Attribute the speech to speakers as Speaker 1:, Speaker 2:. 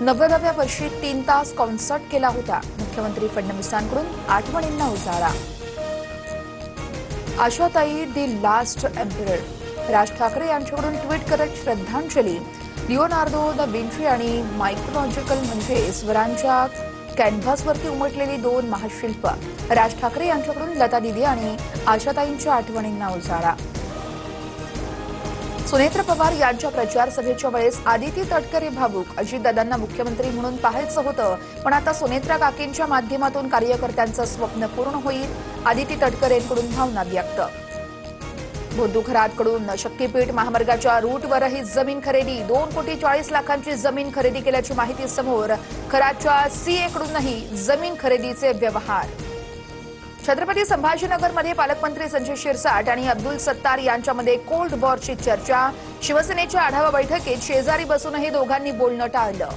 Speaker 1: 99व्या वर्षी 3 तास कॉन्सर्ट केला होता. मुख्यमंत्री फडणवीसांकडून आठवणींना उजाळा. आशाताई दी लास्ट एम्परर. राज ठाकरे यांच्याकडून ट्विट करत श्रद्धांजली. लिओनार्डो दा विंची आणि मायक्रोलॉजिकल म्हणजे स्वरांच्या कॅनव्हासवरती उमटलेली दोन महाशिल्प. राज ठाकरे यांच्याकडून लता दीदी आणि आशाताईंच्या आठवणींना उजाळा. सुनेत्र पवार यांच्या प्रचार सभेच्या वेळेस आदिती तटकरे भावुक. अजितदादांना मुख्यमंत्री म्हणून पाहायचं होतं, पण आता सुनेत्रा काकींच्या माध्यमातून कार्यकर्त्यांचं स्वप्न पूर्ण होईल. आदिती तटकरेंकडून भावना व्यक्त. भोंदू खरातकडून शक्तीपीठ महामार्गाच्या रूटवरही जमीन खरेदी. 2,40,00,000ची जमीन खरेदी केल्याची माहिती समोर. खरातच्या सीएकडूनही जमीन खरेदीचे व्यवहार. छत्रपती संभाजीनगरमध्ये पालकमंत्री संजय शिरसाट आणि अब्दुल सत्तार यांच्यामध्ये कोल्ड वॉरची चर्चा. शिवसेनेच्या आढावा बैठकीत शेजारी बसूनही दोघांनी बोलणं टाळलं.